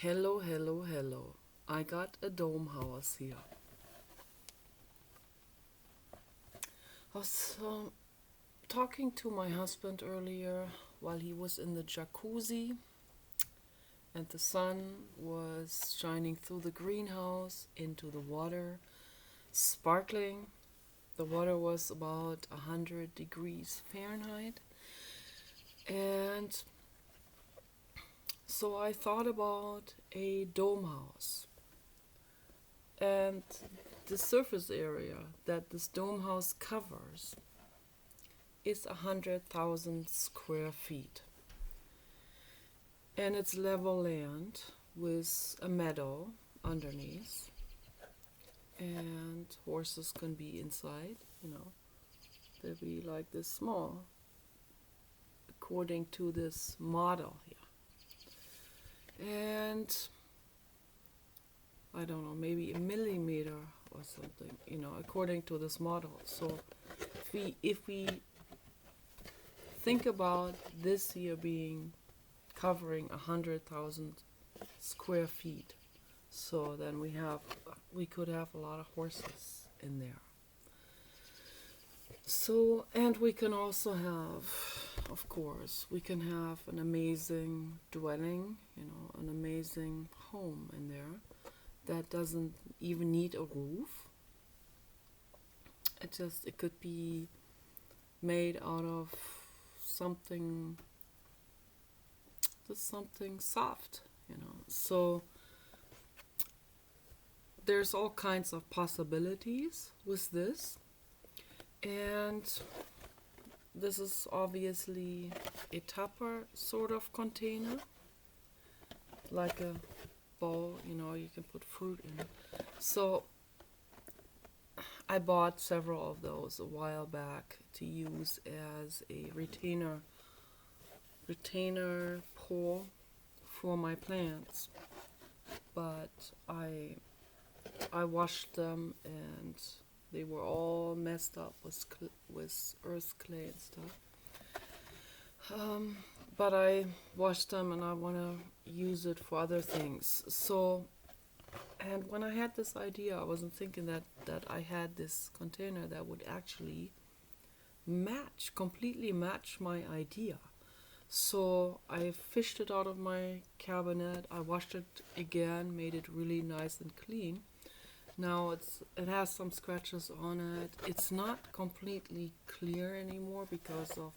Hello, hello, hello. I got a dome house here. I was talking to my husband earlier while he was in the jacuzzi, and the sun was shining through the greenhouse into the water, sparkling. The water was about 100 degrees Fahrenheit. And so I thought about a dome house. And the surface area that this dome house covers is 100,000 square feet. And it's level land with a meadow underneath. And horses can be inside. They'll be like this small, according to this model here. And I don't know, maybe a millimeter or something, according to this model. So if we think about this here being covering 100,000 square feet, so then we could have a lot of horses in there. So, and we can also have, of course, we can have an amazing dwelling, an amazing home in there that doesn't even need a roof. It could be made out of something, just something soft. So there's all kinds of possibilities with this. And this is obviously a tupper sort of container, like a bowl, you can put fruit in. So I bought several of those a while back to use as a retainer pool for my plants. But I washed them and they were all messed up with earth clay and stuff. But I washed them and I want to use it for other things. So, and when I had this idea, I wasn't thinking that I had this container that would actually completely match my idea. So I fished it out of my cabinet. I washed it again, made it really nice and clean. Now it has some scratches on it. It's not completely clear anymore because of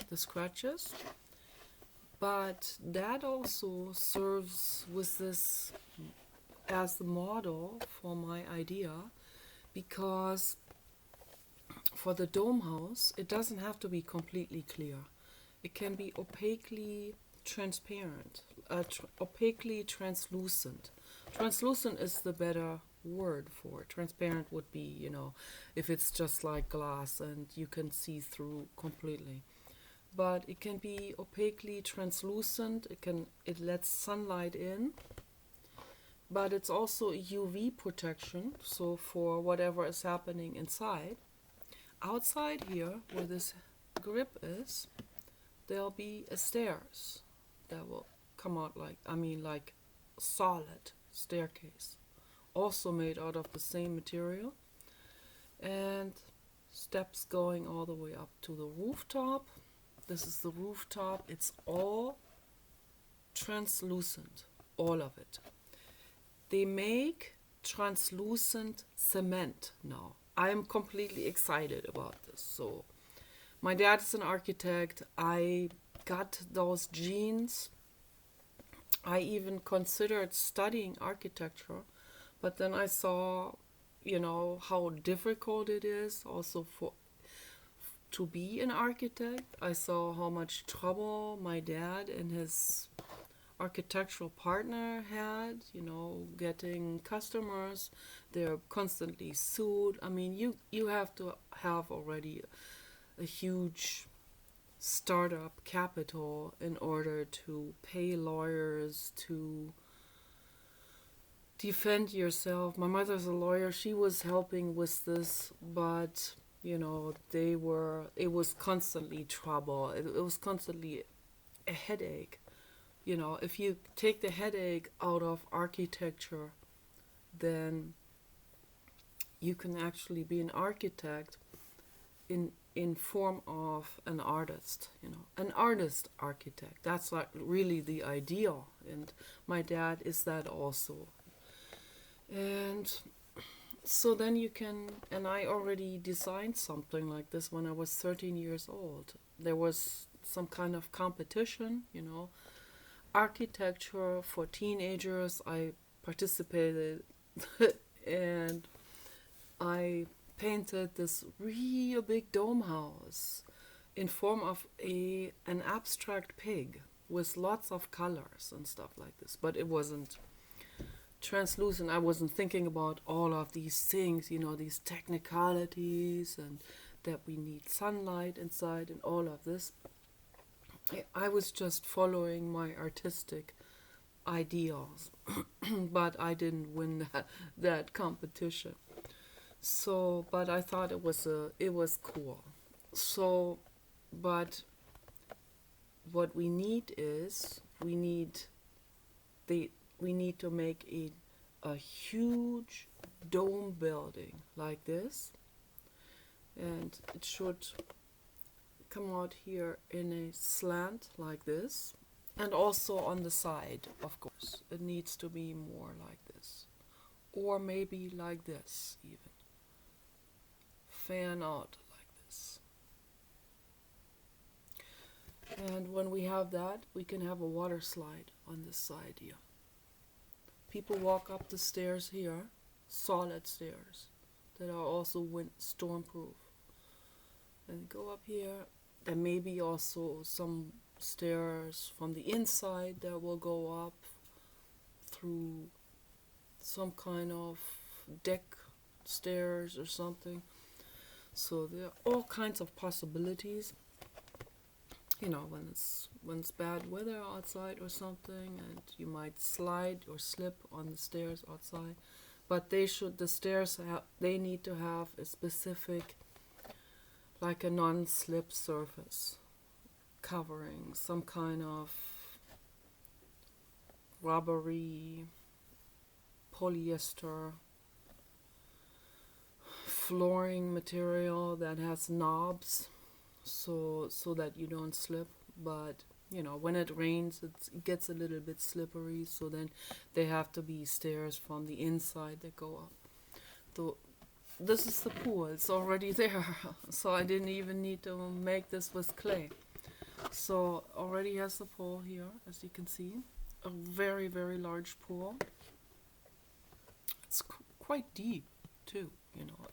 the scratches. But that also serves with this as the model for my idea, because for the dome house it doesn't have to be completely clear. It can be opaquely transparent, opaquely translucent. Translucent is the better word for it. Transparent would be, if it's just like glass and you can see through completely. But it can be opaquely translucent. It lets sunlight in, but it's also UV protection. So for whatever is happening inside, outside here where this grip is, there'll be a stairs that will come out like solid staircase, also made out of the same material, and steps going all the way up to the rooftop. This is the rooftop. It's all translucent, all of it. They make translucent cement now. I am completely excited about this. So my dad is an architect. I got those genes. I even considered studying architecture, but then I saw, how difficult it is also to be an architect. I saw how much trouble my dad and his architectural partner had, getting customers. They're constantly sued. I mean, you have to have already a huge startup capital in order to pay lawyers to defend yourself. My mother's a lawyer. She was helping with this, but it was constantly trouble. It was constantly a headache, if you take the headache out of architecture, then you can actually be an architect in form of an artist, an artist architect. That's like really the ideal, and my dad is that also. And so then you can, and I already designed something like this when I was 13 years old. There was some kind of competition, architecture for teenagers. I participated and I painted this real big dome house in form of an abstract pig with lots of colors and stuff like this. But it wasn't translucent. I wasn't thinking about all of these things, these technicalities, and that we need sunlight inside and all of this. I was just following my artistic ideals, but I didn't win that competition. So, but I thought it was cool. So, but what we need is we need to make a huge dome building like this, and it should come out here in a slant like this, and also on the side, of course. It needs to be more like this, or maybe like this even. Fan out like this. And when we have that, we can have a water slide on this side here. People walk up the stairs here, solid stairs, that are also storm-proof. And go up here. There may be also some stairs from the inside that will go up through some kind of deck stairs or something. So there are all kinds of possibilities. When it's bad weather outside or something, and you might slide or slip on the stairs outside. But the stairs they need to have a specific, like a non-slip surface covering, some kind of rubbery polyester flooring material that has knobs, so that you don't slip. But when it rains, it gets a little bit slippery, so then they have to be stairs from the inside that go up. So this is the pool. It's already there, so I didn't even need to make this with clay. So already has the pool here, as you can see, a very, very large pool. It's quite deep too.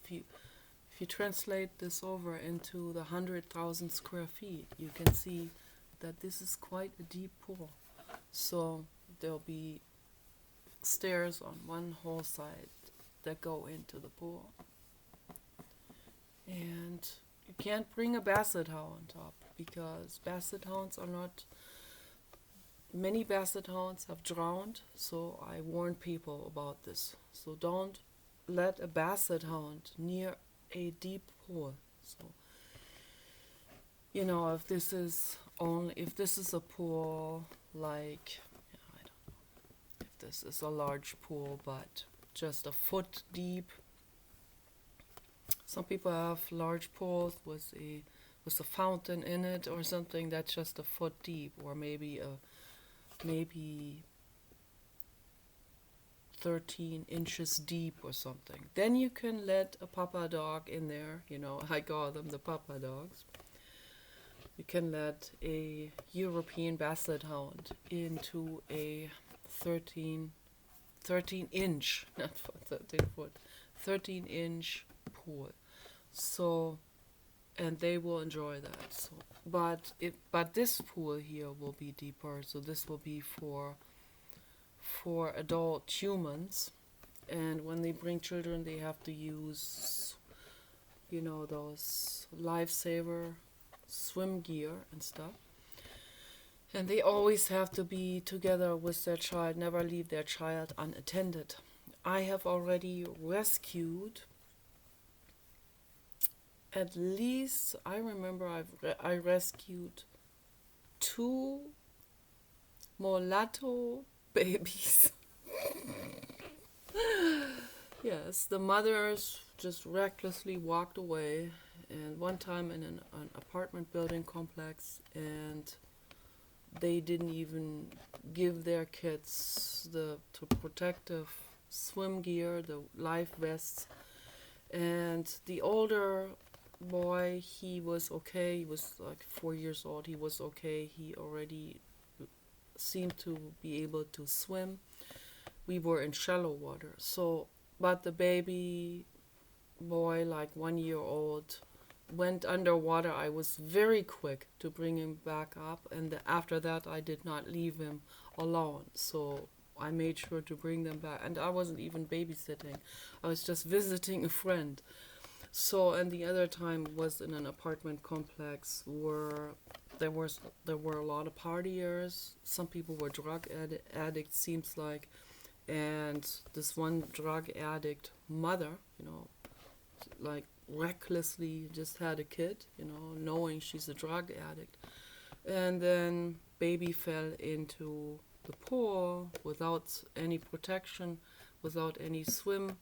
If you translate this over into the 100,000 square feet, you can see that this is quite a deep pool. So there'll be stairs on one whole side that go into the pool. And you can't bring a basset hound up, because basset hounds are not... Many basset hounds have drowned, so I warn people about this. So don't let a basset hound near a deep pool. So, if this is a pool like, I don't know, if this is a large pool, but just a foot deep. Some people have large pools with a fountain in it or something that's just a foot deep, or maybe 13 inches deep or something. Then you can let a papa dog in there. I call them the papa dogs. You can let a European Basset Hound into a 13 inch, not 13 foot, 13-inch pool. So, and they will enjoy that. So, but this pool here will be deeper. So this will be for adult humans, and when they bring children, they have to use, those lifesaver swim gear and stuff. And they always have to be together with their child, never leave their child unattended. I have already rescued, at least, I remember I rescued 2 mulatto babies. Yes, the mothers just recklessly walked away, and one time in an apartment building complex, and they didn't even give their kids the protective swim gear, the life vests. And the older boy, he was okay. He was like 4 years old. He was okay. He already seemed to be able to swim. We were in shallow water. So, but the baby boy, like 1 year old, went underwater. I was very quick to bring him back up, and after that, I did not leave him alone. So I made sure to bring them back, and I wasn't even babysitting. I was just visiting a friend. So, and the other time was in an apartment complex where there were a lot of partiers. Some people were drug addicts, seems like, and this one drug addict mother, like recklessly just had a kid, knowing she's a drug addict. And then baby fell into the pool without any protection, without any swim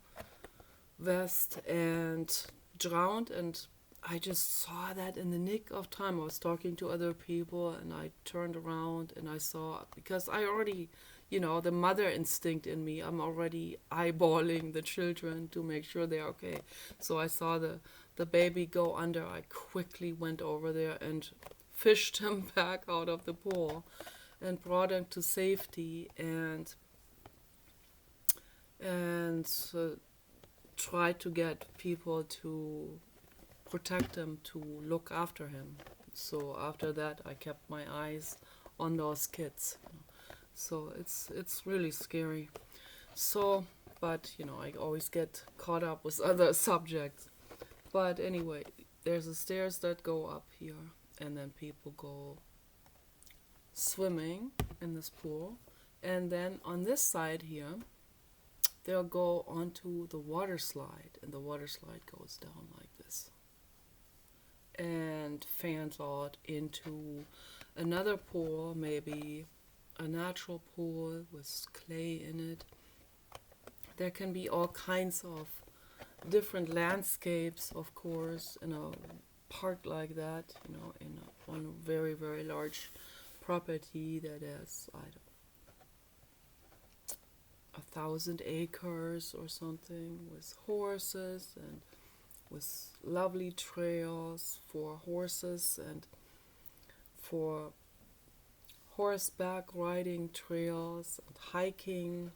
vest, and drowned. And I just saw that in the nick of time. I was talking to other people, and I turned around and I saw, because I already, the mother instinct in me, I'm already eyeballing the children to make sure they're okay. So I saw the baby go under. I quickly went over there and fished him back out of the pool and brought him to safety, and tried to get people to protect him, to look after him. So after that, I kept my eyes on those kids. So it's really scary. So, but I always get caught up with other subjects. But anyway, there's the stairs that go up here, and then people go swimming in this pool. And then on this side here, they'll go onto the water slide, and the water slide goes down like this and fans out into another pool, maybe a natural pool with clay in it. There can be all kinds of different landscapes, of course, in a park like that, on a very, very large property that has, I don't know, 1,000 acres or something, with horses and with lovely trails for horses and for horseback riding trails and hiking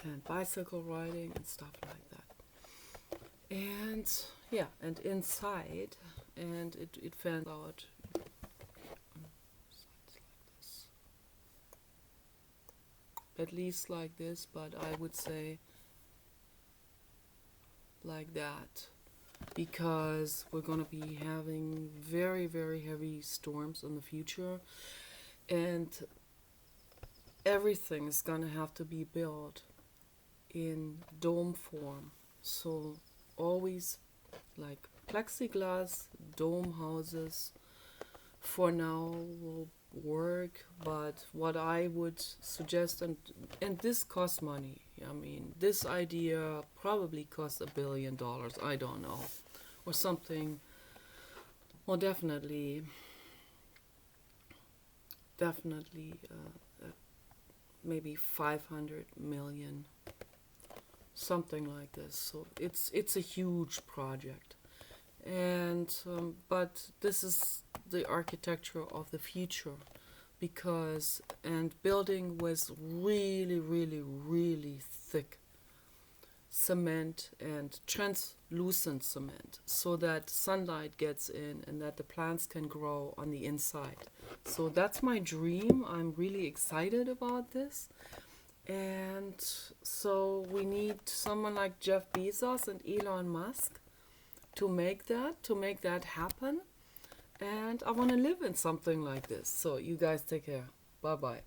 and bicycle riding and stuff like that. And yeah, and inside, and it fans out at least like this, but I would say like that, because we're going to be having very, very heavy storms in the future, and everything is going to have to be built in dome form. So always like plexiglass dome houses for now will work, but what I would suggest, and this costs money. I mean, this idea probably costs $1 billion. I don't know, or something. Well, definitely, maybe 500 million, something like this. So it's a huge project, and but this is the architecture of the future, because, and building with really, really, really thick cement and translucent cement, so that sunlight gets in and that the plants can grow on the inside. So that's my dream. I'm really excited about this. And so we need someone like Jeff Bezos and Elon Musk to make that happen. And I want to live in something like this. So you guys take care. Bye bye.